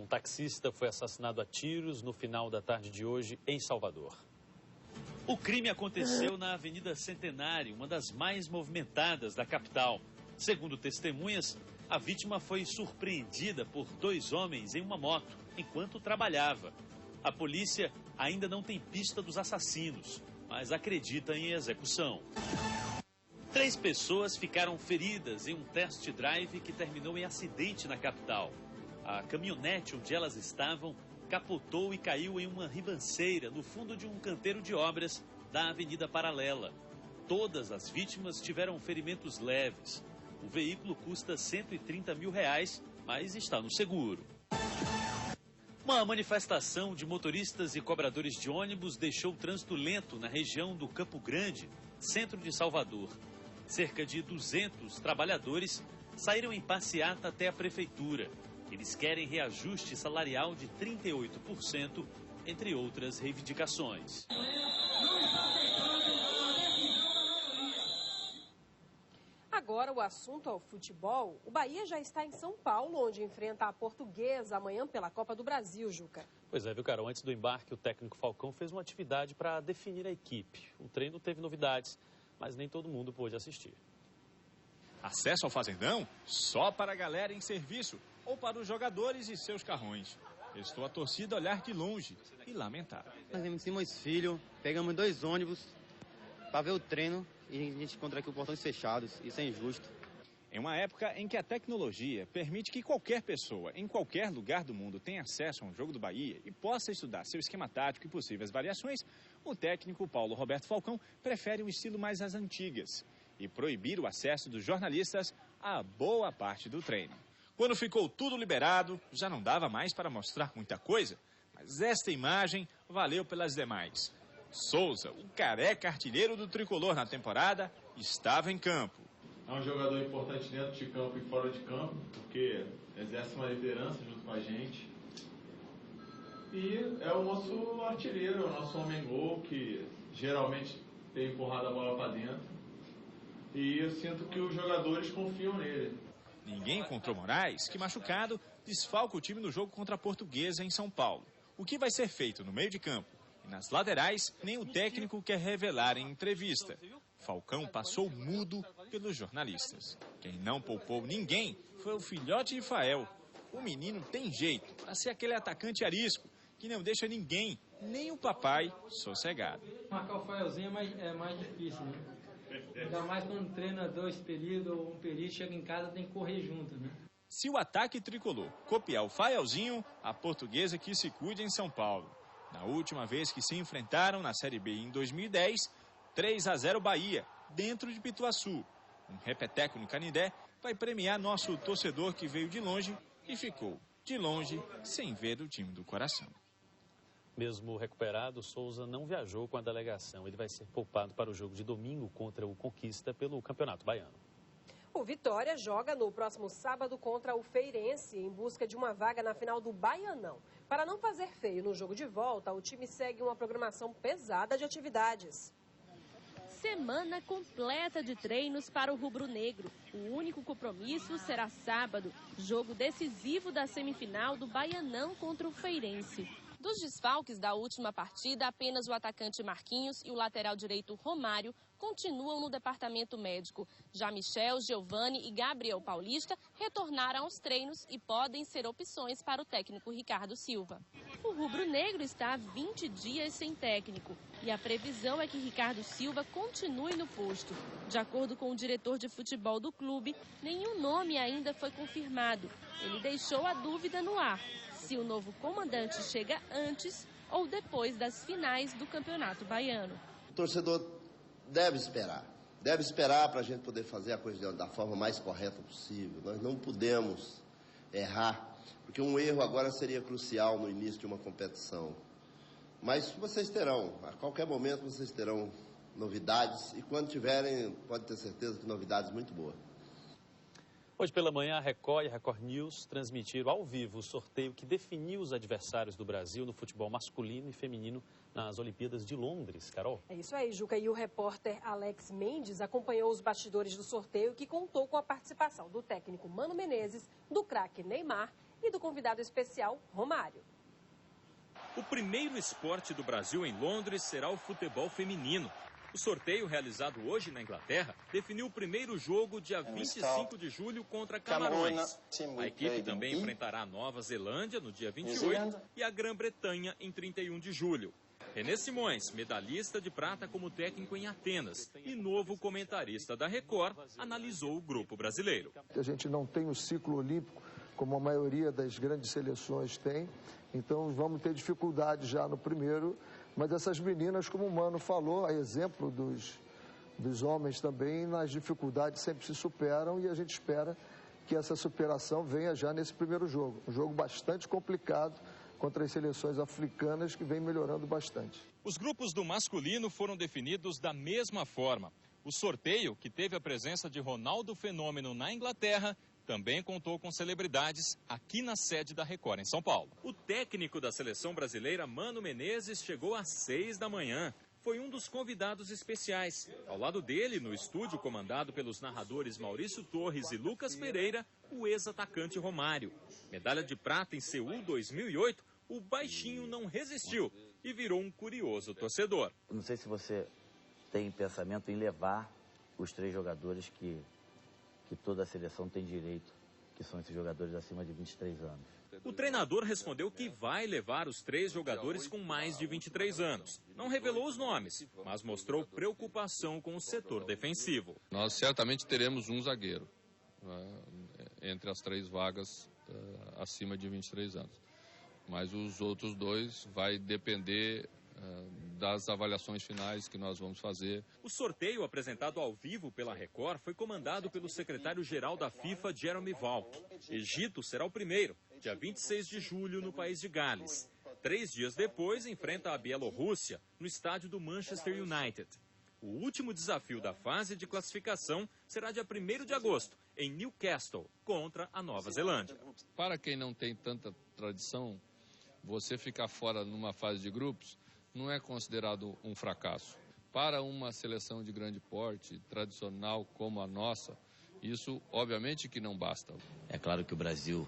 Um taxista foi assassinado a tiros no final da tarde de hoje em Salvador. O crime aconteceu na Avenida Centenário, uma das mais movimentadas da capital. Segundo testemunhas, a vítima foi surpreendida por 2 homens em uma moto enquanto trabalhava. A polícia ainda não tem pista dos assassinos, mas acredita em execução. 3 pessoas ficaram feridas em um test drive que terminou em acidente na capital. A caminhonete onde elas estavam capotou e caiu em uma ribanceira no fundo de um canteiro de obras da Avenida Paralela. Todas as vítimas tiveram ferimentos leves. O veículo custa R$130 mil, mas está no seguro. Uma manifestação de motoristas e cobradores de ônibus deixou o trânsito lento na região do Campo Grande, centro de Salvador. Cerca de 200 trabalhadores saíram em passeata até a prefeitura. Eles querem reajuste salarial de 38%, entre outras reivindicações. Agora o assunto é o futebol. O Bahia já está em São Paulo, onde enfrenta a Portuguesa amanhã pela Copa do Brasil, Juca. Pois é, viu, Carol? Antes do embarque, o técnico Falcão fez uma atividade para definir a equipe. O treino teve novidades, mas nem todo mundo pôde assistir. Acesso ao Fazendão só para a galera em serviço ou para os jogadores e seus carrões. Estou a torcida olhar de longe e lamentar. Nós temos Simões Filho, pegamos 2 ônibus para ver o treino e a gente encontra aqui os portões fechados. Isso é injusto. Em uma época em que a tecnologia permite que qualquer pessoa, em qualquer lugar do mundo, tenha acesso a um jogo do Bahia e possa estudar seu esquema tático e possíveis variações, o técnico Paulo Roberto Falcão prefere um estilo mais às antigas e proibir o acesso dos jornalistas a boa parte do treino. Quando ficou tudo liberado, já não dava mais para mostrar muita coisa, mas esta imagem valeu pelas demais. Souza, o careca artilheiro do tricolor na temporada, estava em campo. É um jogador importante dentro de campo e fora de campo, porque exerce uma liderança junto com a gente. E é o nosso artilheiro, é o nosso homem-gol, que geralmente tem empurrado a bola para dentro. E eu sinto que os jogadores confiam nele. Ninguém encontrou Moraes, que machucado, desfalca o time no jogo contra a Portuguesa em São Paulo. O que vai ser feito no meio de campo e nas laterais, nem o técnico quer revelar em entrevista. Falcão passou mudo pelos jornalistas. Quem não poupou ninguém foi o filhote de Fael. O menino tem jeito para ser aquele atacante arisco que não deixa ninguém, nem o papai, sossegado. Marcar o Faelzinho é mais difícil, né? Ainda mais quando treina 2 períodos ou 1 período, chega em casa tem que correr junto, né? Se o ataque tricolor copiar o Faelzinho, a Portuguesa que se cuide em São Paulo. Na última vez que se enfrentaram na Série B em 2010, 3-0 Bahia, dentro de Pituaçu. Um repeteco no Canindé vai premiar nosso torcedor que veio de longe e ficou, de longe, sem ver o time do coração. Mesmo recuperado, Souza não viajou com a delegação. Ele vai ser poupado para o jogo de domingo contra o Conquista pelo Campeonato Baiano. O Vitória joga no próximo sábado contra o Feirense, em busca de uma vaga na final do Baianão. Para não fazer feio no jogo de volta, o time segue uma programação pesada de atividades. Semana completa de treinos para o rubro-negro. O único compromisso será sábado, jogo decisivo da semifinal do Baianão contra o Feirense. Dos desfalques da última partida, apenas o atacante Marquinhos e o lateral direito Romário continuam no departamento médico. Já Michel, Giovani e Gabriel Paulista retornaram aos treinos e podem ser opções para o técnico Ricardo Silva. O rubro-negro está há 20 dias sem técnico e a previsão é que Ricardo Silva continue no posto. De acordo com o diretor de futebol do clube, nenhum nome ainda foi confirmado. Ele deixou a dúvida no ar se o novo comandante chega antes ou depois das finais do Campeonato Baiano. O torcedor deve esperar para a gente poder fazer a coisa da forma mais correta possível. Nós não podemos errar, porque um erro agora seria crucial no início de uma competição. Mas vocês terão, a qualquer momento vocês terão novidades, e quando tiverem, pode ter certeza que novidades muito boas. Hoje pela manhã, a Record e a Record News transmitiram ao vivo o sorteio que definiu os adversários do Brasil no futebol masculino e feminino nas Olimpíadas de Londres. Carol? É isso aí, Juca. E o repórter Alex Mendes acompanhou os bastidores do sorteio, que contou com a participação do técnico Mano Menezes, do craque Neymar e do convidado especial, Romário. O primeiro esporte do Brasil em Londres será o futebol feminino. O sorteio realizado hoje na Inglaterra definiu o primeiro jogo dia 25 de julho contra Camarões. A equipe também enfrentará a Nova Zelândia no dia 28 e a Grã-Bretanha em 31 de julho. Renê Simões, medalhista de prata como técnico em Atenas e novo comentarista da Record, analisou o grupo brasileiro. A gente não tem o ciclo olímpico como a maioria das grandes seleções tem, então vamos ter dificuldade já no primeiro, mas essas meninas, como o Mano falou, a exemplo dos homens também, nas dificuldades sempre se superam e a gente espera que essa superação venha já nesse primeiro jogo. Um jogo bastante complicado contra as seleções africanas que vem melhorando bastante. Os grupos do masculino foram definidos da mesma forma. O sorteio, que teve a presença de Ronaldo Fenômeno na Inglaterra, também contou com celebridades aqui na sede da Record, em São Paulo. O técnico da seleção brasileira, Mano Menezes, chegou às 6 da manhã. Foi um dos convidados especiais. Ao lado dele, no estúdio comandado pelos narradores Maurício Torres e Lucas Pereira, o ex-atacante Romário. Medalha de prata em Seul 2008, o baixinho não resistiu e virou um curioso torcedor. Não sei se você tem pensamento em levar os 3 jogadores que toda a seleção tem direito, que são esses jogadores acima de 23 anos. O treinador respondeu que vai levar os 3 jogadores com mais de 23 anos. Não revelou os nomes, mas mostrou preocupação com o setor defensivo. Nós certamente teremos um zagueiro entre as 3 vagas acima de 23 anos. Mas os outros 2 vai depender das avaliações finais que nós vamos fazer. O sorteio apresentado ao vivo pela Record foi comandado pelo secretário-geral da FIFA, Jeremy Valk. Egito será o primeiro, dia 26 de julho, no país de Gales. 3 dias depois, enfrenta a Bielorrússia, no estádio do Manchester United. O último desafio da fase de classificação será dia 1º de agosto, em Newcastle, contra a Nova Zelândia. Para quem não tem tanta tradição, você ficar fora numa fase de grupos não é considerado um fracasso. Para uma seleção de grande porte, tradicional como a nossa, isso obviamente que não basta. É claro que o Brasil,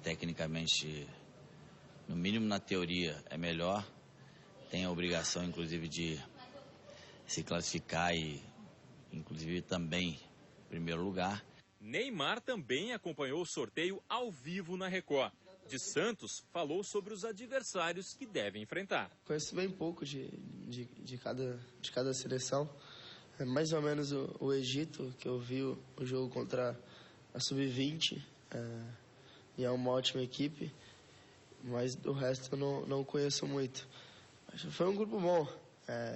tecnicamente, no mínimo na teoria, é melhor. Tem a obrigação, inclusive, de se classificar e, inclusive, também em primeiro lugar. Neymar também acompanhou o sorteio ao vivo na Record. De Santos falou sobre os adversários que devem enfrentar. Conheço bem pouco de cada seleção. É mais ou menos o Egito, que eu vi o jogo contra a Sub-20, e é uma ótima equipe, mas do resto eu não conheço muito. Mas foi um grupo bom,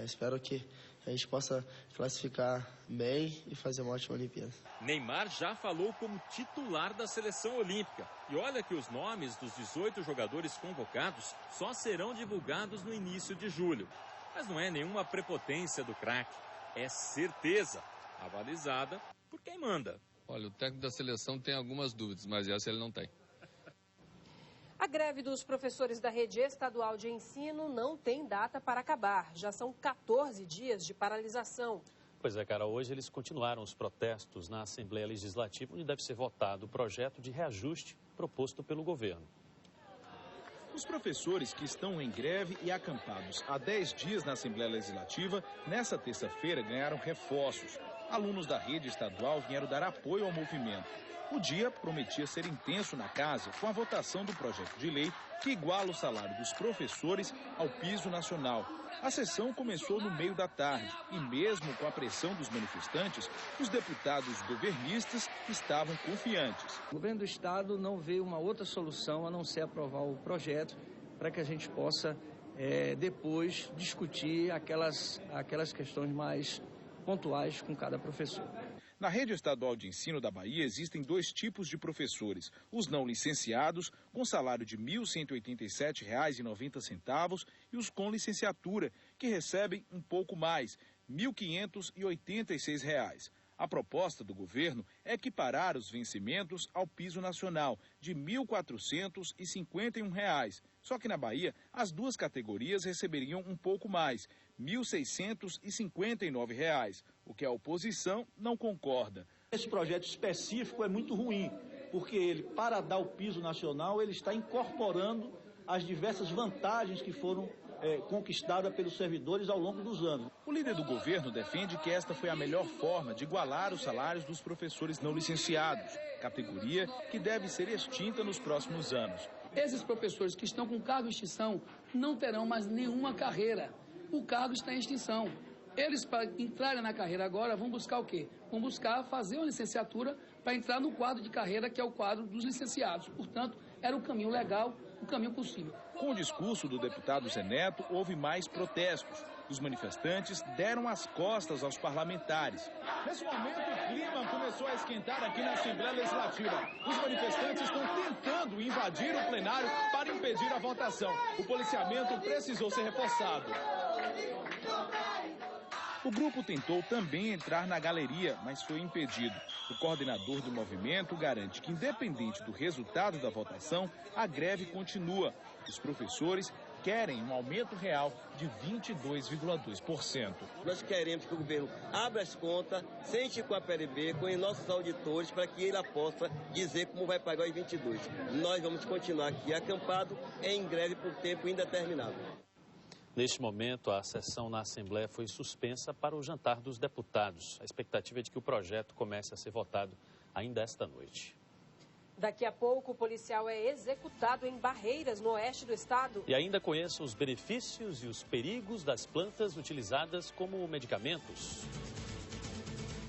espero que a gente possa classificar bem e fazer uma ótima Olimpíada. Neymar já falou como titular da seleção olímpica. E olha que os nomes dos 18 jogadores convocados só serão divulgados no início de julho. Mas não é nenhuma prepotência do craque, é certeza, avalizada por quem manda. Olha, o técnico da seleção tem algumas dúvidas, mas essa ele não tem. A greve dos professores da rede estadual de ensino não tem data para acabar. Já são 14 dias de paralisação. Pois é, cara, hoje eles continuaram os protestos na Assembleia Legislativa, onde deve ser votado o projeto de reajuste proposto pelo governo. Os professores que estão em greve e acampados há 10 dias na Assembleia Legislativa, nessa terça-feira ganharam reforços. Alunos da rede estadual vieram dar apoio ao movimento. O dia prometia ser intenso na casa com a votação do projeto de lei que iguala o salário dos professores ao piso nacional. A sessão começou no meio da tarde e mesmo com a pressão dos manifestantes, os deputados governistas estavam confiantes. O governo do estado não vê uma outra solução a não ser aprovar o projeto para que a gente possa depois discutir aquelas questões mais pontuais com cada professor. Na rede estadual de ensino da Bahia existem 2 tipos de professores. Os não licenciados, com salário de R$ 1.187,90, e os com licenciatura, que recebem um pouco mais, R$ 1.586. A proposta do governo é equiparar os vencimentos ao piso nacional, de R$ 1.451. Só que na Bahia, as 2 categorias receberiam um pouco mais, R$ 1.659, o que a oposição não concorda. Esse projeto específico é muito ruim, porque ele, para dar o piso nacional, ele está incorporando as diversas vantagens que foram conquistada pelos servidores ao longo dos anos. O líder do governo defende que esta foi a melhor forma de igualar os salários dos professores não licenciados, categoria que deve ser extinta nos próximos anos. Esses professores que estão com cargo em extinção não terão mais nenhuma carreira. O cargo está em extinção. Eles, para entrarem na carreira agora, vão buscar o quê? Vão buscar fazer uma licenciatura para entrar no quadro de carreira, que é o quadro dos licenciados. Portanto, era o caminho legal, o caminho possível. Com o discurso do deputado Zé Neto, houve mais protestos. Os manifestantes deram as costas aos parlamentares. Nesse momento, o clima começou a esquentar aqui na Assembleia Legislativa. Os manifestantes estão tentando invadir o plenário para impedir a votação. O policiamento precisou ser reforçado. O grupo tentou também entrar na galeria, mas foi impedido. O coordenador do movimento garante que, independente do resultado da votação, a greve continua. Os professores querem um aumento real de 22,2%. Nós queremos que o governo abra as contas, sente com a PLB, com os nossos auditores, para que ele possa dizer como vai pagar os 22. Nós vamos continuar aqui acampado em greve por tempo indeterminado. Neste momento, a sessão na Assembleia foi suspensa para o jantar dos deputados. A expectativa é de que o projeto comece a ser votado ainda esta noite. Daqui a pouco, o policial é executado em Barreiras, no oeste do estado. E ainda conheça os benefícios e os perigos das plantas utilizadas como medicamentos.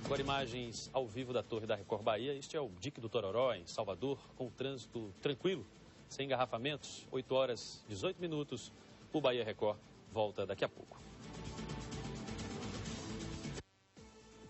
Agora, imagens ao vivo da Torre da Record Bahia. Este é o dique do Tororó, em Salvador, com o trânsito tranquilo, sem engarrafamentos. 8 horas, 18 minutos. O Bahia Record volta daqui a pouco.